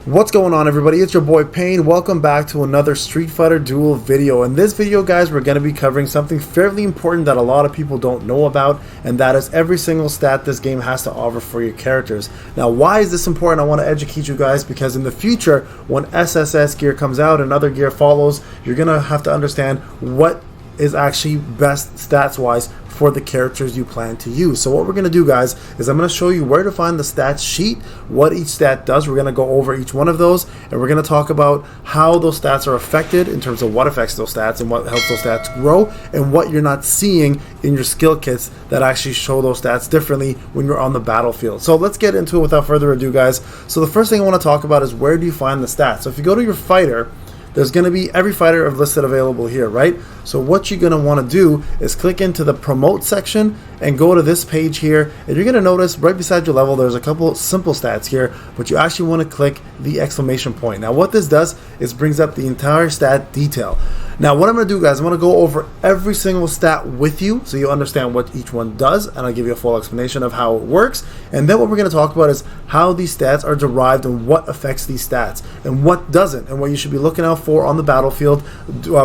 What's going on, everybody? It's your boy Payne. Welcome back to another Street Fighter Duel video. In this video, guys, we're going to be covering something fairly important that a lot of people don't know about, and that is every single stat this game has to offer for your characters. Now, why is this important? I want to educate you guys because in the future, when SSS gear comes out and other gear follows, you're going to have to understand what is actually best stats-wise for the characters you plan to use. So what we're going to do, guys, is I'm going to show you where to find the stats sheet, what each stat does. We're going to go over each one of those, and we're going to talk about how those stats are affected in terms of what affects those stats and what helps those stats grow, and what you're not seeing in your skill kits that actually show those stats differently when you're on the battlefield. So let's get into it without further ado, guys. So the first thing I want to talk about is where do you find the stats. So if you go to your fighter, there's going to be every fighter listed available here, right? So what you're going to want to do is click into the promote section and go to this page here, and you're going to notice right beside your level there's a couple simple stats here, but you actually want to click the exclamation point. Now what this does is brings up the entire stat detail. Now what I'm going to do, guys, I'm going to go over every single stat with you so you understand what each one does, and I'll give you a full explanation of how it works. And then what we're going to talk about is how these stats are derived and what affects these stats and what doesn't, and what you should be looking out for on the battlefield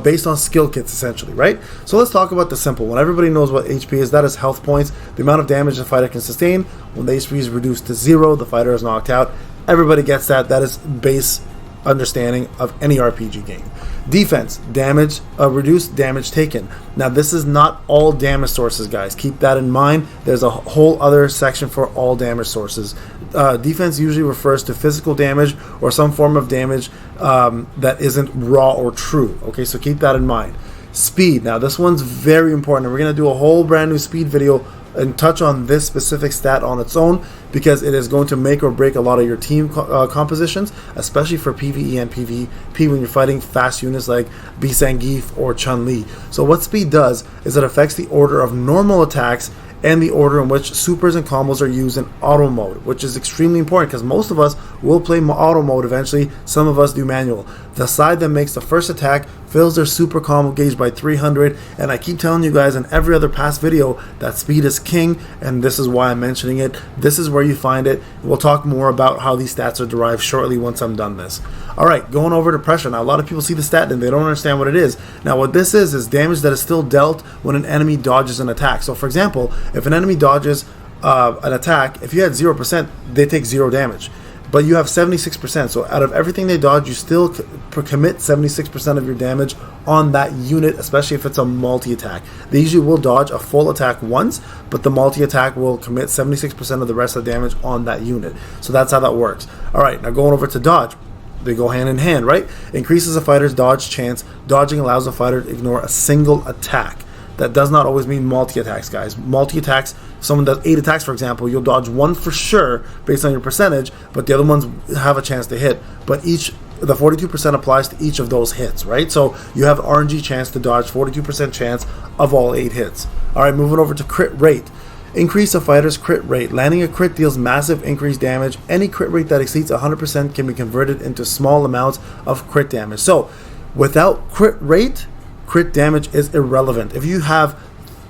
based on skill kits, essentially, right? So let's talk about the simple one. Everybody knows what HP is. That is health points, the amount of damage the fighter can sustain. When the HP is reduced to 0, the fighter is knocked out. Everybody gets that. That is base understanding of any RPG game. Defense, damage, reduced damage taken. Now this is not all damage sources, guys. Keep that in mind. There's a whole other section for all damage sources. Defense usually refers to physical damage or some form of damage that isn't raw or true. Okay, so keep that in mind. Speed. Now this one's very important. We're going to do a whole brand new speed video and touch on this specific stat on its own because it is going to make or break a lot of your team compositions, especially for PvE and PvP when you're fighting fast units like Zangief or Chun-Li. So what speed does is it affects the order of normal attacks and the order in which supers and combos are used in auto mode, which is extremely important because most of us will play auto mode eventually. Some of us do manual. The side that makes the first attack fills their super combo gauge by 300, and I keep telling you guys in every other past video that speed is king, and this is why I'm mentioning it. This is where you find it. We'll talk more about how these stats are derived shortly once I'm done this. Alright, going over to pressure. Now a lot of people see the stat and they don't understand what it is. Now what this is damage that is still dealt when an enemy dodges an attack. So for example, if an enemy dodges an attack, if you had 0%, they take 0 damage. But you have 76%, so out of everything they dodge, you still commit 76% of your damage on that unit, especially if it's a multi-attack. They usually will dodge a full attack once, but the multi-attack will commit 76% of the rest of the damage on that unit. So that's how that works. Alright, now going over to dodge. They go hand in hand, right? Increases a fighter's dodge chance. Dodging allows a fighter to ignore a single attack. That does not always mean multi-attacks, guys. Multi-attacks, if someone does 8 attacks, for example, you'll dodge 1 for sure based on your percentage, but the other ones have a chance to hit. But the 42% applies to each of those hits, right? So you have RNG chance to dodge, 42% chance of all 8 hits. All right, moving over to crit rate. Increase a fighter's crit rate. Landing a crit deals massive increased damage. Any crit rate that exceeds 100% can be converted into small amounts of crit damage. So without crit rate, crit damage is irrelevant. If you have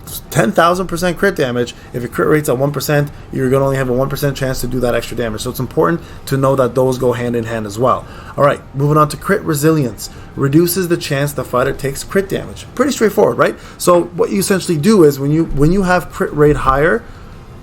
10,000% crit damage, if your crit rate's at 1%, you're going to only have a 1% chance to do that extra damage. So it's important to know that those go hand in hand as well. Alright, moving on to crit resilience. Reduces the chance the fighter takes crit damage. Pretty straightforward, right? So what you essentially do is when you have crit rate higher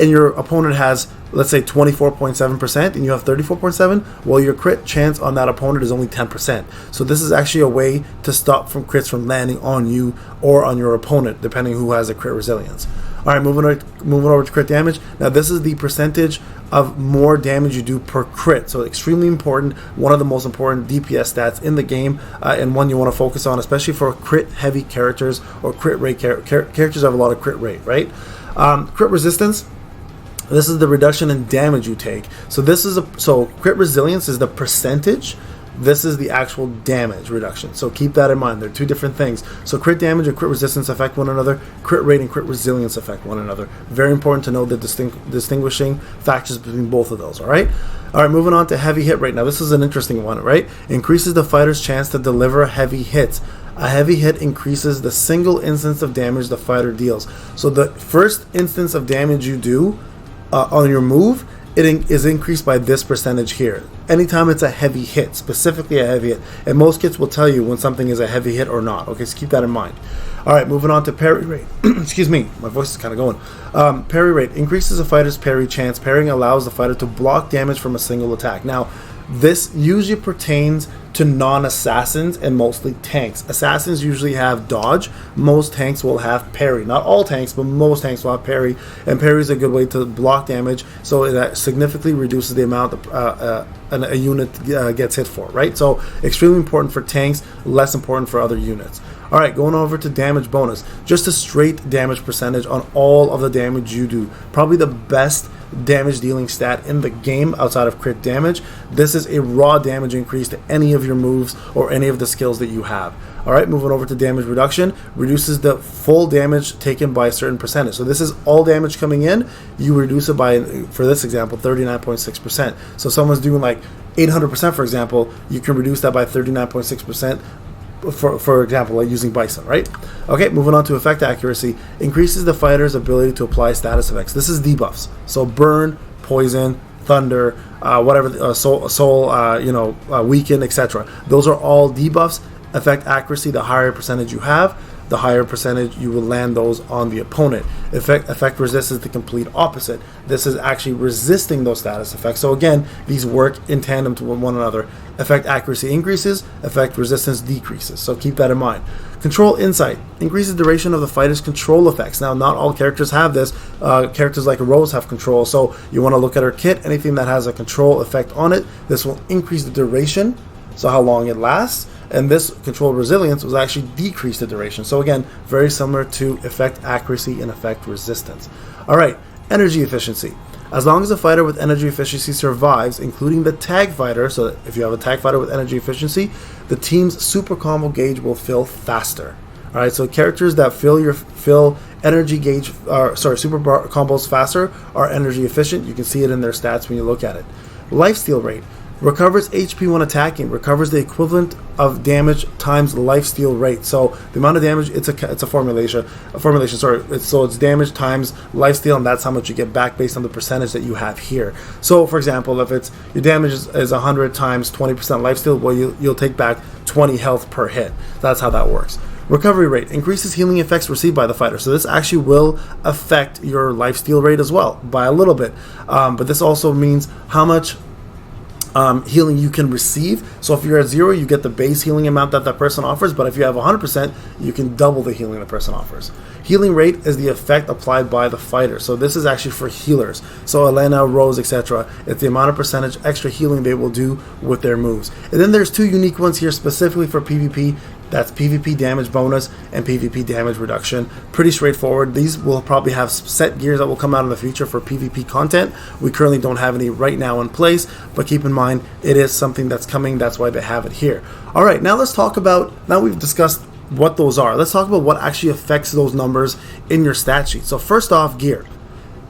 and your opponent has, let's say, 24.7% and you have 34.7, well, your crit chance on that opponent is only 10%. So this is actually a way to stop crits from landing on you or on your opponent, depending who has a crit resilience. All right, moving over to crit damage. Now this is the percentage of more damage you do per crit. So extremely important, one of the most important DPS stats in the game, and one you want to focus on, especially for crit heavy characters or crit rate characters have a lot of crit rate, right? Crit resistance. This is the reduction in damage you take. So crit resilience is the percentage. This is the actual damage reduction. So keep that in mind. They're two different things. So crit damage and crit resistance affect one another. Crit rate and crit resilience affect one another. Very important to know the distinguishing factors between both of those. All right, moving on to heavy hit rate. Now this is an interesting one, right? Increases the fighter's chance to deliver heavy hits. A heavy hit increases the single instance of damage the fighter deals. So the first instance of damage you do on your move is increased by this percentage here. Anytime it's a heavy hit, specifically a heavy hit, and most kits will tell you when something is a heavy hit or not. Okay, so keep that in mind. All right, moving on to parry rate. Excuse me, my voice is kind of going. Parry rate increases a fighter's parry chance. Parrying allows the fighter to block damage from a single attack. Now, this usually pertains to non-assassins and mostly tanks. Assassins usually have dodge. Most tanks will have parry. Not all tanks, but most tanks will have parry. And parry is a good way to block damage, so it significantly reduces the amount a unit gets hit for, right? So extremely important for tanks, less important for other units. All right, going over to damage bonus. Just a straight damage percentage on all of the damage you do. Probably the best damage dealing stat in the game outside of crit damage. This is a raw damage increase to any of your moves or any of the skills that you have. All right, moving over to damage reduction. Reduces the full damage taken by a certain percentage. So this is all damage coming in. You reduce it by, for this example, 39.6%. So if someone's doing like 800%, for example, you can reduce that by 39.6%. For example, like using Bison, right? Okay, moving on to effect accuracy. Increases the fighter's ability to apply status effects. This is debuffs. So burn, poison, thunder, whatever, soul, weaken, etc. Those are all debuffs. Effect accuracy, the higher percentage you have, the higher percentage you will land those on the opponent. Effect resist is the complete opposite. This is actually resisting those status effects. So again, these work in tandem to one another. Effect accuracy increases, effect resistance decreases. So keep that in mind. Control insight increases duration of the fighter's control effects. Now, not all characters have this. Characters like Rose have control. So you want to look at her kit. Anything that has a control effect on it, this will increase the duration, so how long it lasts. And this control resilience was actually decrease the duration. So again, very similar to effect accuracy and effect resistance. All right, energy efficiency. As long as a fighter with energy efficiency survives, including the tag fighter, so if you have a tag fighter with energy efficiency, the team's super combo gauge will fill faster. All right, so characters that fill energy gauge, super combos faster are energy efficient. You can see it in their stats when you look at it. Lifesteal rate. Recovers HP when attacking. Recovers the equivalent of damage times lifesteal rate. So the amount of damage, it's a formulation. So it's damage times lifesteal, and that's how much you get back based on the percentage that you have here. So for example, if it's your damage is 100 times 20% lifesteal, well, you'll take back 20 health per hit. That's how that works. Recovery rate increases healing effects received by the fighter. So this actually will affect your lifesteal rate as well by a little bit. But this also means how much healing you can receive. So if you're at 0, you get the base healing amount that that person offers, but if you have 100%, you can double the healing the person offers. Healing rate is the effect applied by the fighter. So this is actually for healers. So Elena, Rose, etc. It's the amount of percentage extra healing they will do with their moves. And then there's two unique ones here specifically for PvP. That's PvP damage bonus and PvP damage reduction. Pretty straightforward. These will probably have set gears that will come out in the future for PvP content. We currently don't have any right now in place, but keep in mind it is something that's coming. That's why they have it here. All right, now let's talk about, now we've discussed what those are. Let's talk about what actually affects those numbers in your stat sheet. So first off, gear.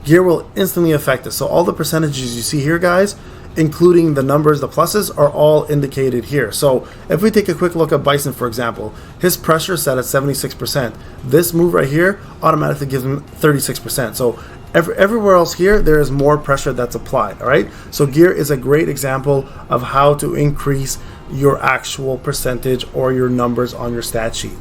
Gear will instantly affect this. So all the percentages you see here, guys, including the numbers, the pluses, are all indicated here. So if we take a quick look at Bison, for example, his pressure is set at 76%. This move right here automatically gives him 36%. So everywhere else here, there is more pressure that's applied, all right? So gear is a great example of how to increase your actual percentage or your numbers on your stat sheet.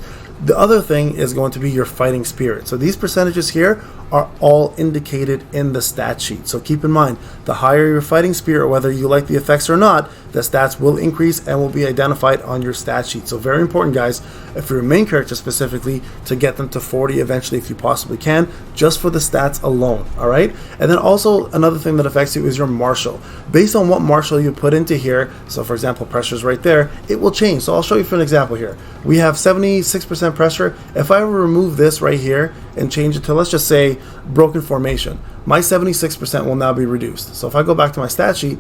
The other thing is going to be your fighting spirit. So these percentages here are all indicated in the stat sheet. So keep in mind, the higher your fighting spirit, whether you like the effects or not, the stats will increase and will be identified on your stat sheet. So very important, guys, if you're a main character specifically, to get them to 40 eventually if you possibly can, just for the stats alone, all right? And then also another thing that affects you is your martial. Based on what martial you put into here, so for example, pressure's right there, it will change. So I'll show you for an example here. We have 76% pressure. If I remove this right here and change it to, let's just say, broken formation, my 76% will now be reduced. So if I go back to my stat sheet,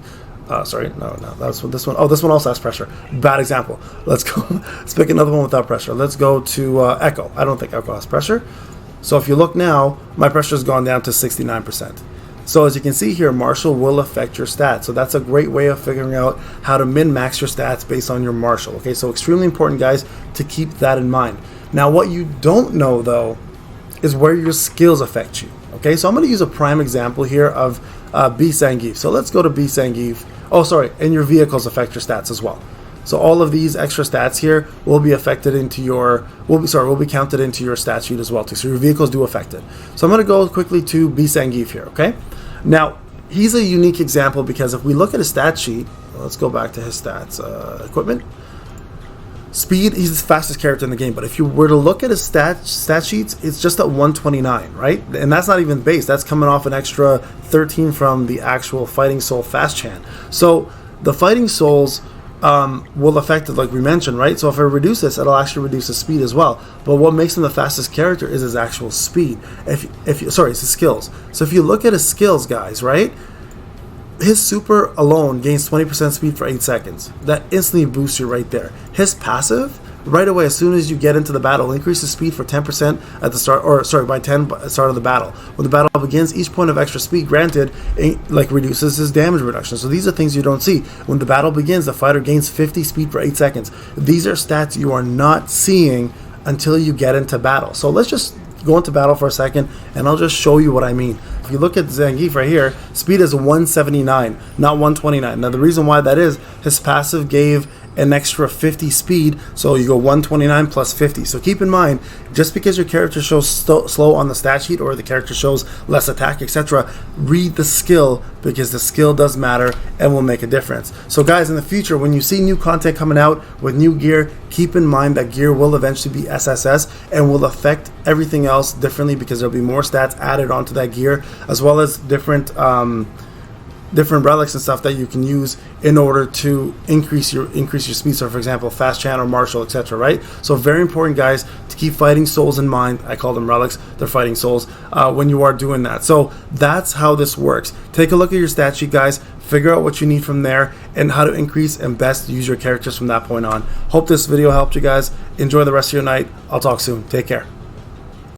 that's what this one. Oh, this one also has pressure. Bad example. Let's go. Let's pick another one without pressure. Let's go to Echo. I don't think Echo has pressure. So if you look now, my pressure has gone down to 69%. So as you can see here, martial will affect your stats. So that's a great way of figuring out how to min-max your stats based on your martial. Okay, so extremely important, guys, to keep that in mind. Now, what you don't know, though, is where your skills affect you. Okay, so I'm going to use a prime example here of B. Zangief. So let's go to B. Zangief. Oh, sorry, and your vehicles affect your stats as well. So all of these extra stats here will be affected into your, will be counted into your stat sheet as well too. So your vehicles do affect it. So I'm going to go quickly to B. Zangief here, okay? Now, he's a unique example because if we look at his stat sheet, let's go back to his stats, equipment. Speed, he's the fastest character in the game, but if you were to look at his stat sheets, it's just at 129, right? And that's not even base. That's coming off an extra 13 from the actual Fighting Soul Fast Chan. So the Fighting Souls will affect it, like we mentioned, right? So if I reduce this, it'll actually reduce his speed as well. But what makes him the fastest character is his actual speed. It's his skills. So if you look at his skills, guys, right? His super alone gains 20% speed for 8 seconds. That instantly boosts you right there. His passive, right away, as soon as you get into the battle, increases speed for 10% at the start, or sorry, by 10 at the start of the battle. When the battle begins, each point of extra speed granted, reduces his damage reduction. So these are things you don't see. When the battle begins, the fighter gains 50 speed for 8 seconds. These are stats you are not seeing until you get into battle. So let's just go into battle for a second, and I'll just show you what I mean. If you look at Zangief right here, speed is 179, not 129. Now the reason why that is, his passive gave an extra 50 speed, so you go 129 plus 50. So keep in mind, just because your character shows slow on the stat sheet, or the character shows less attack, etc., read the skill, because the skill does matter and will make a difference. So guys, in the future, when you see new content coming out with new gear, keep in mind that gear will eventually be SSS and will affect everything else differently, because there'll be more stats added onto that gear, as well as different relics and stuff that you can use in order to increase your speed. So for example, fast chan or martial, etc., right? So very important, guys, to keep fighting souls in mind. I call them relics, they're fighting souls, when you are doing that. So that's how this works. Take a look at your stat sheet, guys, figure out what you need from there and how to increase and best use your characters from that point on. Hope this video helped you guys. Enjoy the rest of your night. I'll talk soon. Take care.